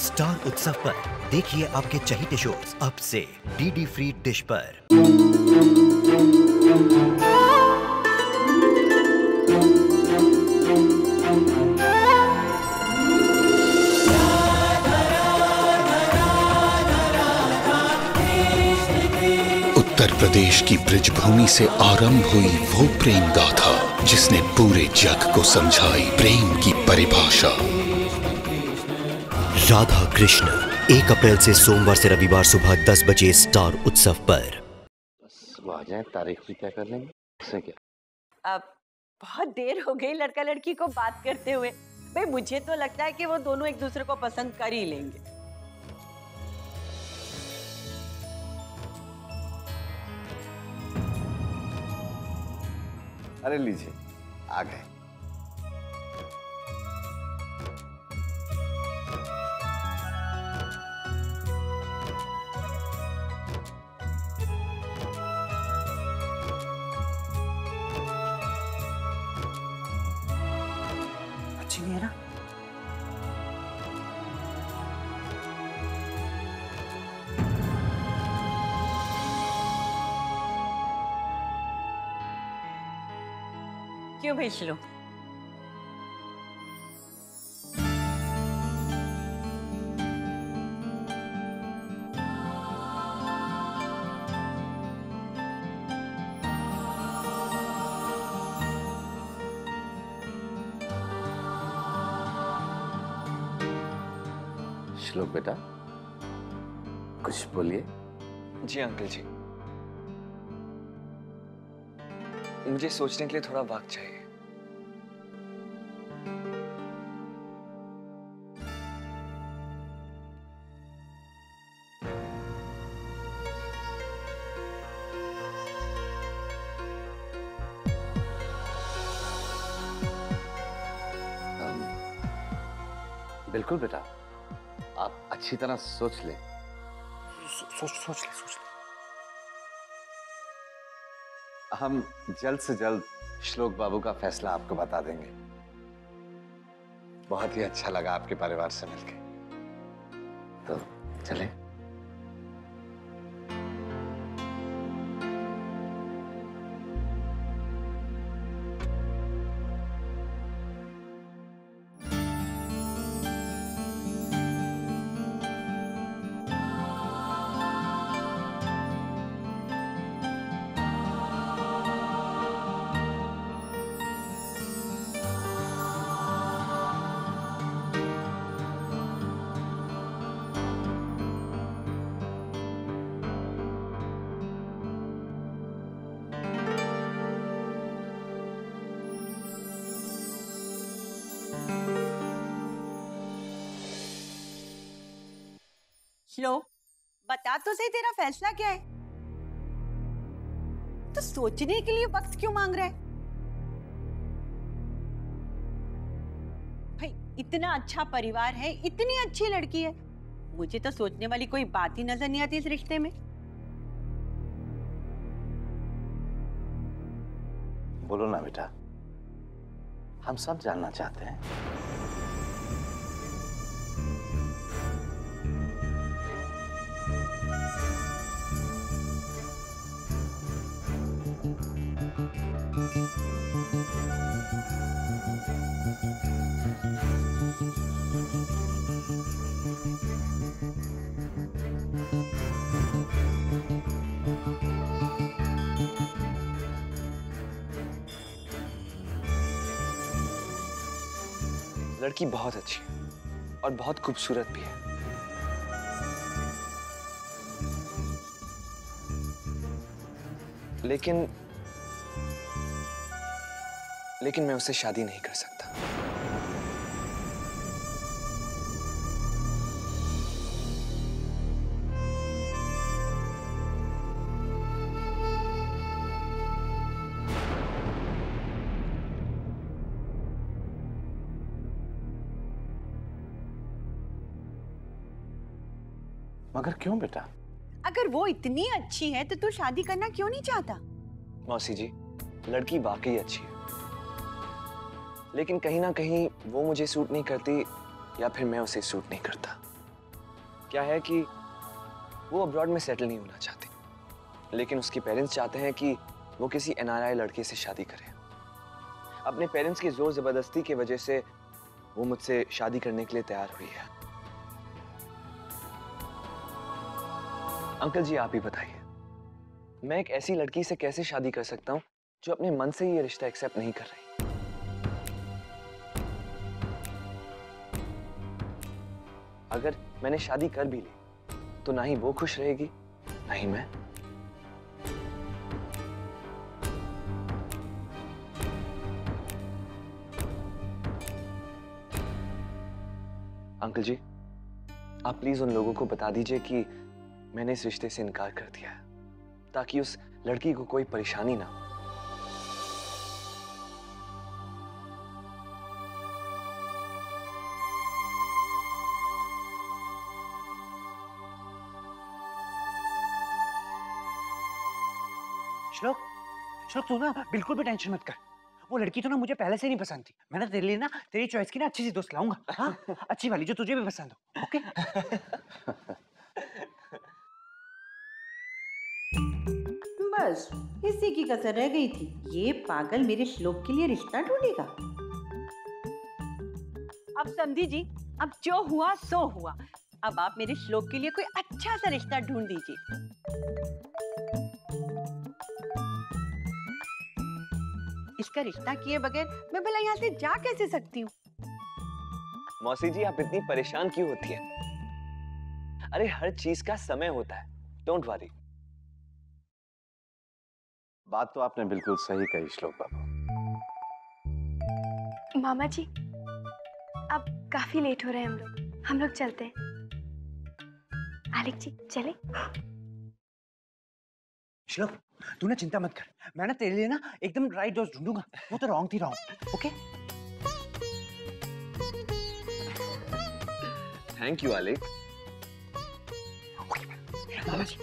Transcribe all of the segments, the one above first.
Star उत्सव पर देखिए आपके चहेते शोज अब से डीडी फ्री डिश पर। उत्तर प्रदेश की ब्रिजभूमि से आरंभ हुई वो प्रेम गाथा जिसने पूरे जग को समझाई प्रेम की परिभाषा। राधा कृष्ण 1 अप्रैल से सोमवार से रविवार सुबह 10 बजे स्टार उत्सव पर। बस वो आ जाए, तारीख भी तय कर लेंगे। उससे क्या, अब बहुत देर हो गई लड़का लड़की को बात करते हुए। भाई मुझे तो लगता है कि वो दोनों एक दूसरे को पसंद कर ही लेंगे। अरे लीजिए, आ गए। अच्छी नहीं है ना? क्यों भेज लो? श्लोक बेटा, कुछ बोलिए। जी अंकल जी, मुझे सोचने के लिए थोड़ा वक्त चाहिए। बिल्कुल बेटा, आप अच्छी तरह सोच ले। सोच ले। हम जल्द से जल्द श्लोक बाबू का फैसला आपको बता देंगे। बहुत ही अच्छा लगा आपके परिवार से मिलके। तो चलें। श्लोक, बता तो सही तेरा फैसला क्या है? तो सोचने के लिए वक्त क्यों मांग रहा है? भाई इतना अच्छा परिवार है, इतनी अच्छी लड़की है, मुझे तो सोचने वाली कोई बात ही नजर नहीं आती इस रिश्ते में। बोलो ना बेटा, हम सब जानना चाहते हैं। लड़की बहुत अच्छी है और बहुत खूबसूरत भी है, लेकिन मैं उससे शादी नहीं कर सकता। मगर क्यों बेटा? अगर वो इतनी अच्छी है तो तू शादी करना क्यों नहीं चाहता? मौसी जी, लड़की वाकई अच्छी है, लेकिन कहीं ना कहीं वो मुझे सूट नहीं करती या फिर मैं उसे सूट नहीं करता। क्या है कि वो अब्रॉड में सेटल नहीं होना चाहती, लेकिन उसके पेरेंट्स चाहते हैं कि वो किसी NRI लड़के से शादी करे। अपने पेरेंट्स की जोर जबरदस्ती की वजह से वो मुझसे शादी करने के लिए तैयार हुई है। अंकल जी, आप ही बताइए, मैं एक ऐसी लड़की से कैसे शादी कर सकता हूं जो अपने मन से ये रिश्ता एक्सेप्ट नहीं कर रही? अगर मैंने शादी कर भी ली तो ना ही वो खुश रहेगी, ना ही मैं। अंकल जी, आप प्लीज उन लोगों को बता दीजिए कि मैंने इस रिश्ते से इनकार कर दिया है, ताकि उस लड़की को कोई परेशानी ना हो। श्लोक, श्लोक तू ना बिल्कुल भी टेंशन मत कर। वो लड़की तो ना मुझे पहले से नहीं पसंद थी। मैं ना तेरे लिए ना तेरी चॉइस की ना अच्छी सी दोस्त लाऊंगा। हाँ, अच्छी वाली जो तुझे भी पसंद हो। ओके? बस इसी की कसर रह गई थी। ये पागल मेरे श्लोक के लिए रिश्ता ढूंढेगा। अब समझी जी, अब जो हुआ सो हुआ। अब आप मेरे श्लोक के लिए कोई अच्छा सा रिश्ता ढूंढ दीजिए। इसका रिश्ता किए बगैर मैं भला यहाँ से जा कैसे सकती हूँ? मौसी जी, आप इतनी परेशान क्यों होती हैं? अरे हर चीज का समय होता है, डोंट वरी। बात तो आपने बिल्कुल सही कही श्लोक बाबू। मामा जी, अब काफी लेट हो रहे हैं, हम लोग चलते हैं। आलिक जी चले? श्लोक, तू ना चिंता मत कर। मैं ना तेरे लिए ना एकदम राइट दोस्त ढूंढूंगा। वो तो रॉन्ग थी रॉन्ग। ओके? थैंक यू आलिक। मामा जी।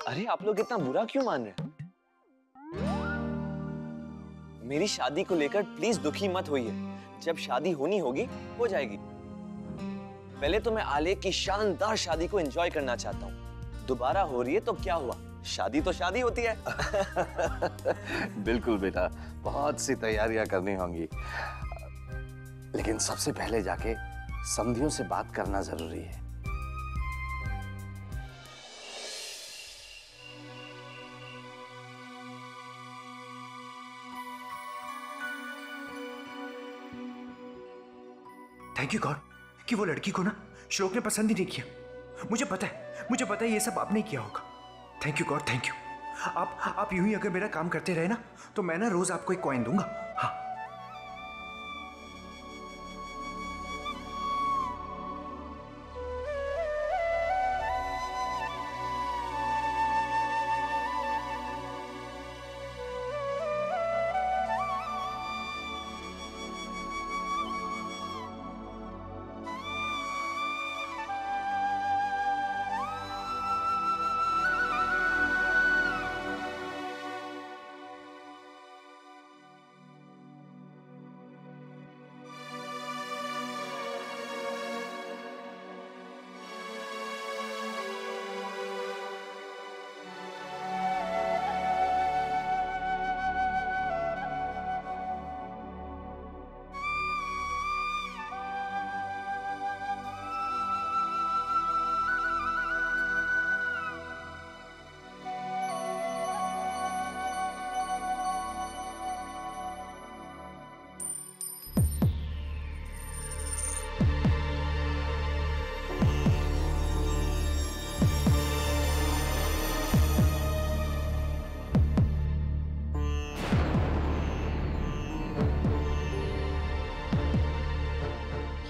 अरे आप लोग इतना बुरा क्यों मान रहे हैं? मेरी शादी को लेकर प्लीज दुखी मत होइए। जब शादी होनी होगी हो जाएगी। पहले तो मैं आलेख की शानदार शादी को एंजॉय करना चाहता हूँ। दोबारा हो रही है तो क्या हुआ, शादी तो शादी होती है। बिल्कुल बेटा, बहुत सी तैयारियां करनी होंगी, लेकिन सबसे पहले जाके समधियों से बात करना जरूरी है। थैंक यू गॉड कि वो लड़की को ना श्लोक ने पसंद ही नहीं किया। मुझे पता है ये सब आपने किया होगा। Thank you God, thank you. आप यूं ही अगर मेरा काम करते रहे ना तो मैं ना रोज आपको एक कॉइन दूंगा। हाँ।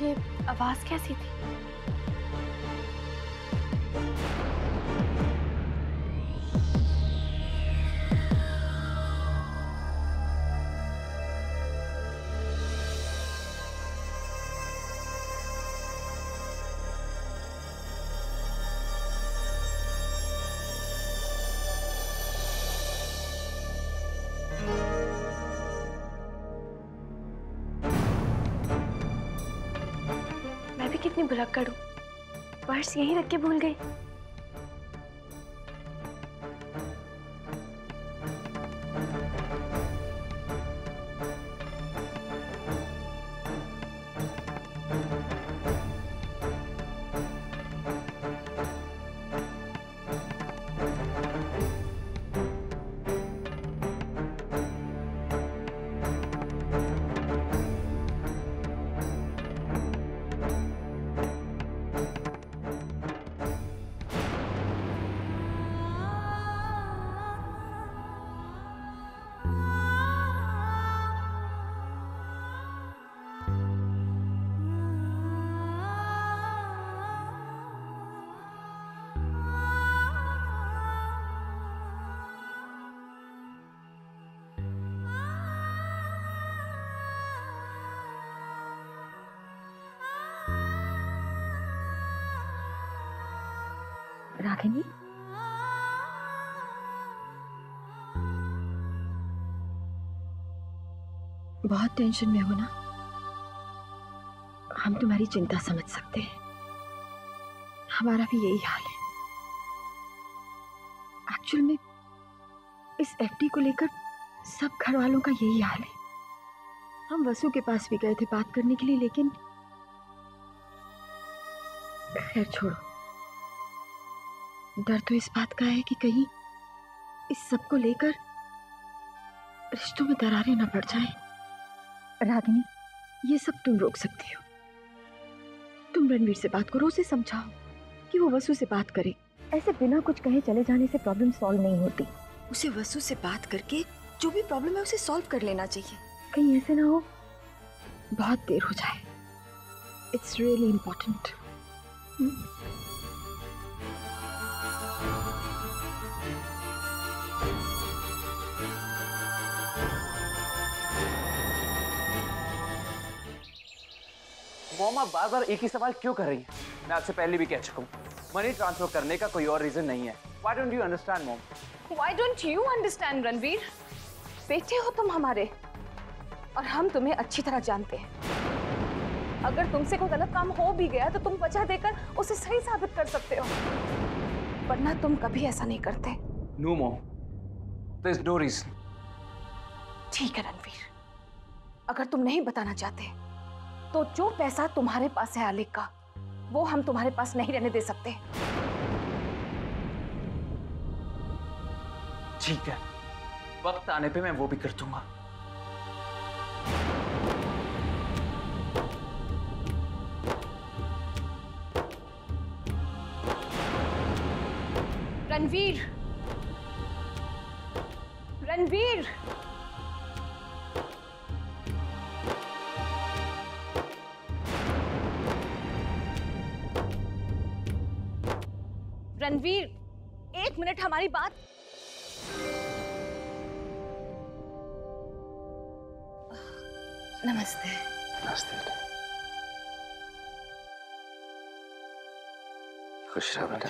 ये आवाज कैसी थी? कितनी भुलक्कड़ हूँ, पर्स यहीं रख के भूल गई। रागिनी, बहुत टेंशन में हो ना? हम तुम्हारी चिंता समझ सकते हैं, हमारा भी यही हाल है। एक्चुअल में इस एफडी को लेकर सब घर वालों का यही हाल है। हम वसु के पास भी गए थे बात करने के लिए, लेकिन खैर छोड़ो। डर तो इस बात का है कि कहीं इस सब को लेकर रिश्तों में दरारें न पड़ जाएं। रागिनी, ये सब तुम रोक सकती हो। तुम रणवीर से बात करो, उसे समझाओ कि वो वसु से बात करे। ऐसे बिना कुछ कहे चले जाने से प्रॉब्लम सॉल्व नहीं होती। उसे वसु से बात करके जो भी प्रॉब्लम है उसे सॉल्व कर लेना चाहिए। कहीं ऐसे ना हो बहुत देर हो जाए। It's really important. मॉम, आप बार बार एक ही सवाल क्यों कर रही हैं? मैं आपसे पहले भी कह चुका हूँ, मनी ट्रांसफर करने का कोई और रीजन नहीं है। Why don't you understand, mom? Why don't you understand, Ranveer? बेटे हो तुम हमारे, और हम तुम्हें अच्छी तरह जानते हैं। अगर तुमसे कोई गलत काम हो भी गया तो तुम वजह देकर उसे सही साबित कर सकते हो, वरना तुम कभी ऐसा नहीं करते। No, mom, there is no reason. ठीक है रणवीर, अगर तुम नहीं बताना चाहते तो जो पैसा तुम्हारे पास है आलिक का, वो हम तुम्हारे पास नहीं रहने दे सकते। ठीक है, वक्त आने पे मैं वो भी कर दूंगा। रणवीर, रणवीर, रणवीर, एक मिनट हमारी बात। नमस्ते। नमस्ते। खुश रहो बेटा।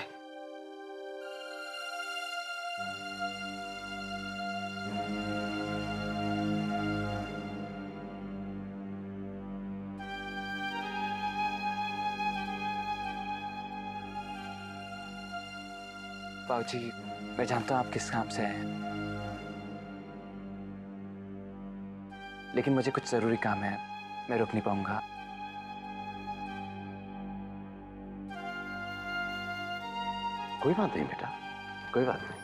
बाबूजी, मैं जानता हूँ आप किस काम से हैं, लेकिन मुझे कुछ जरूरी काम है, मैं रुक नहीं पाऊंगा। कोई बात नहीं बेटा, कोई बात नहीं।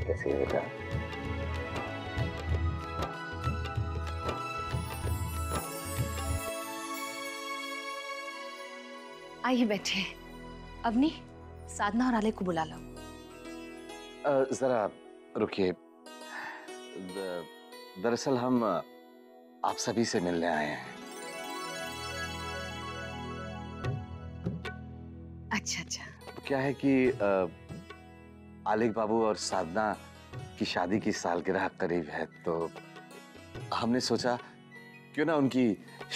कैसी है बेटा? आइए बैठे। अवनी, साधना और आलिक को बुला लो। जरा रुकिए। दरअसल हम आप सभी से मिलने आए हैं। अच्छा अच्छा। क्या है कि आलिक बाबू और साधना की शादी की सालगिरह करीब है, तो हमने सोचा क्यों ना उनकी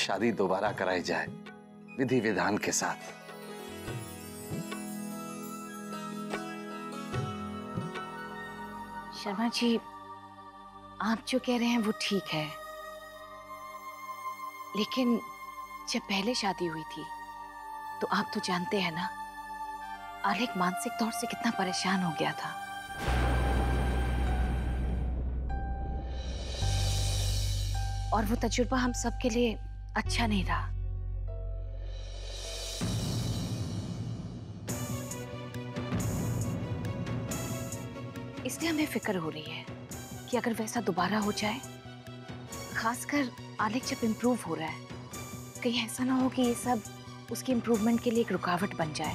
शादी दोबारा कराई जाए विधि विधान के साथ। शर्मा जी, आप जो कह रहे हैं वो ठीक है, लेकिन जब पहले शादी हुई थी तो आप तो जानते हैं ना, आलेख मानसिक तौर से कितना परेशान हो गया था। और वो तजुर्बा हम सब के लिए अच्छा नहीं रहा। इसलिए हमें फिक्र हो रही है कि अगर वैसा दोबारा हो जाए, खासकर आलेख जब इम्प्रूव हो रहा है, कहीं ऐसा ना हो कि ये सब उसकी इम्प्रूवमेंट के लिए एक रुकावट बन जाए।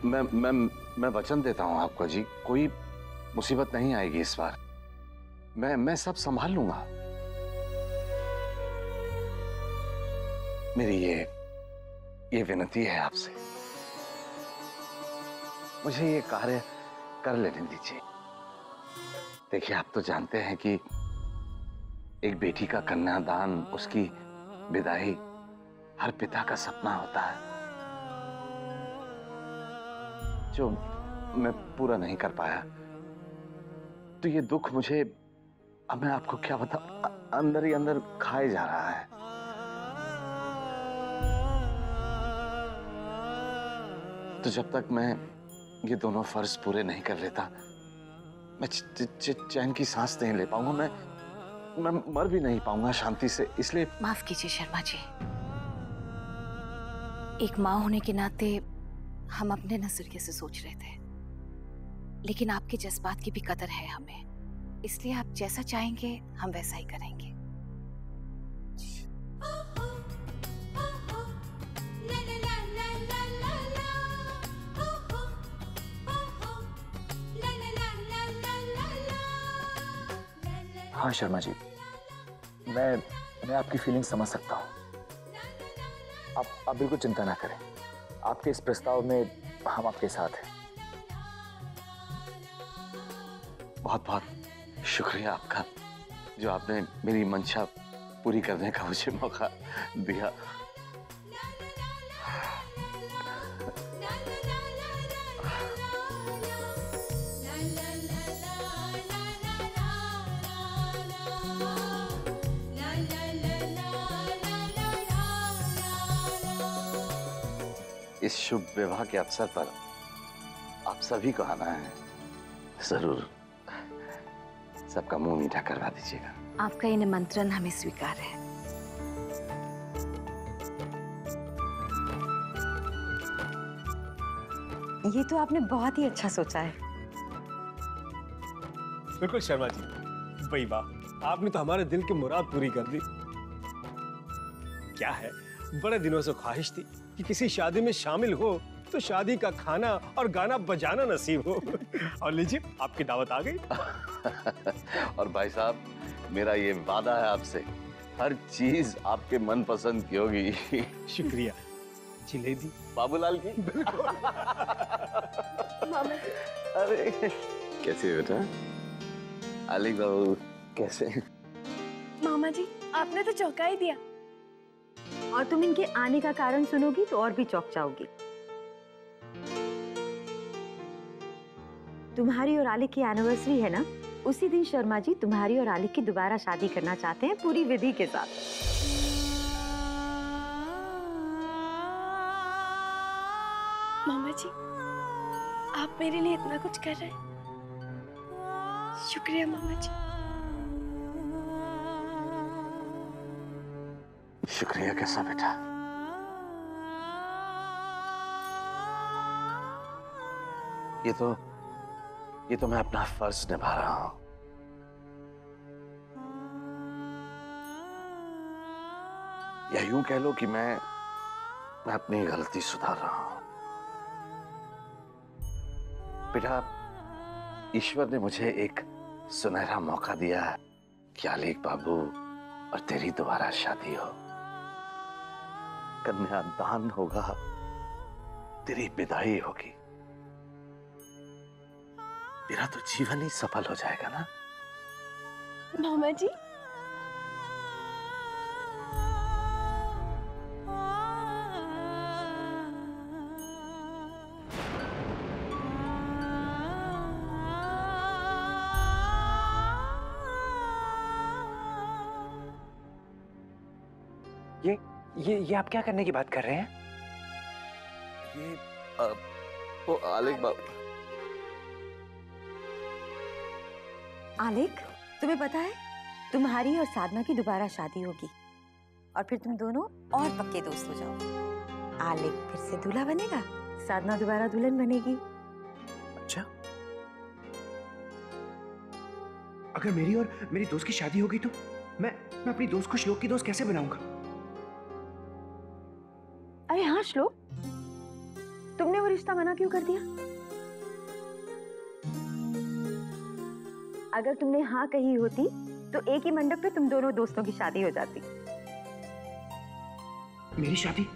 मैं वचन देता हूं आपको जी, कोई मुसीबत नहीं आएगी इस बार। मैं सब संभाल लूंगा। मेरी ये विनती है आपसे, मुझे ये कार्य कर लेने दीजिए। देखिए, आप तो जानते हैं कि एक बेटी का कन्यादान, उसकी विदाई हर पिता का सपना होता है, जो मैं पूरा नहीं कर पाया। तो ये दुख मुझे, अब मैं आपको क्या बताऊं, अंदर ही अंदर खाए जा रहा है। तो जब तक मैं ये दोनों फर्ज पूरे नहीं कर लेता, मैं चैन की सांस नहीं ले पाऊंगा, मैं मर भी नहीं पाऊंगा शांति से। इसलिए माफ कीजिए शर्मा जी, एक माँ होने के नाते हम अपने नजरिए से सोच रहे थे, लेकिन आपके जज्बात की भी कदर है हमें, इसलिए आप जैसा चाहेंगे हम वैसा ही करेंगे। हाँ शर्मा जी, मैं आपकी फीलिंग समझ सकता हूँ। आप बिल्कुल चिंता ना करें, आपके इस प्रस्ताव में हम आपके साथ हैं। बहुत बहुत शुक्रिया आपका, जो आपने मेरी मंशा पूरी करने का मुझे मौका दिया। इस शुभ विवाह के अवसर पर आप सभी को आना है, जरूर सबका मुंह मीठा करवा दीजिएगा। आपका ये निमंत्रण हमें स्वीकार है। ये तो आपने बहुत ही अच्छा सोचा है। बिल्कुल शर्मा जी, भाई वाह, आपने तो हमारे दिल की मुराद पूरी कर दी। क्या है, बड़े दिनों से ख्वाहिश थी कि किसी शादी में शामिल हो तो शादी का खाना और गाना बजाना नसीब हो। और लीजिए, आपकी दावत आ गई। और भाई साहब, मेरा ये वादा है आपसे, हर चीज आपके मनपसंद की होगी। शुक्रिया। जिलेबी बाबूलाल की। मामा जी। अरे कैसे बेटा? आलिक बाबू कैसे? मामा जी, आपने तो चौंका ही दिया। और तुम इनके आने का कारण सुनोगी तो और भी चौंक जाओगी। तुम्हारी और आलिक की एनिवर्सरी है ना, उसी दिन शर्मा जी तुम्हारी और आलिक की दोबारा शादी करना चाहते हैं, पूरी विधि के साथ। मामा जी, आप मेरे लिए इतना कुछ कर रहे हैं, शुक्रिया मामा जी। शुक्रिया कैसा बेटा? ये तो मैं अपना फर्ज निभा रहा हूं। या यूं कह लो कि मैं अपनी गलती सुधार रहा हूं। बेटा, ईश्वर ने मुझे एक सुनहरा मौका दिया है कि आलिक बाबू और तेरी दोबारा शादी हो, कन्यादान होगा, तेरी विदाई होगी। तेरा तो जीवन ही सफल हो जाएगा ना मामा जी। ये आप क्या करने की बात कर रहे हैं? ये वो आलिक बाबू। आलिक, तुम्हें पता है तुम्हारी और साधना की दोबारा शादी होगी और फिर तुम दोनों और पक्के दोस्त हो जाओ। आलिक फिर से दूल्हा बनेगा, साधना दोबारा दुल्हन बनेगी। अच्छा, अगर मेरी और मेरी दोस्त की शादी होगी तो मैं अपनी दोस्त को श्लोक की दोस्त कैसे बनाऊंगा? अरे हाँ श्लोक, तुमने वो रिश्ता मना क्यों कर दिया? अगर तुमने हाँ कही होती तो एक ही मंडप पे तुम दोनों दोस्तों की शादी हो जाती। मेरी शादी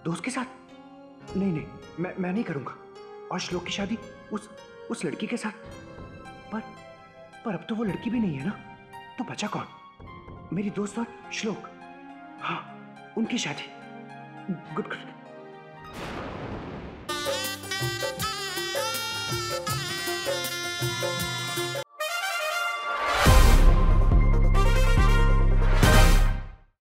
दोस्त के साथ? नहीं, मैं नहीं करूंगा। और श्लोक की शादी उस लड़की के साथ? पर अब तो वो लड़की भी नहीं है ना, तो बचा कौन? मेरी दोस्त और श्लोक। हाँ, उनकी शादी। गुड।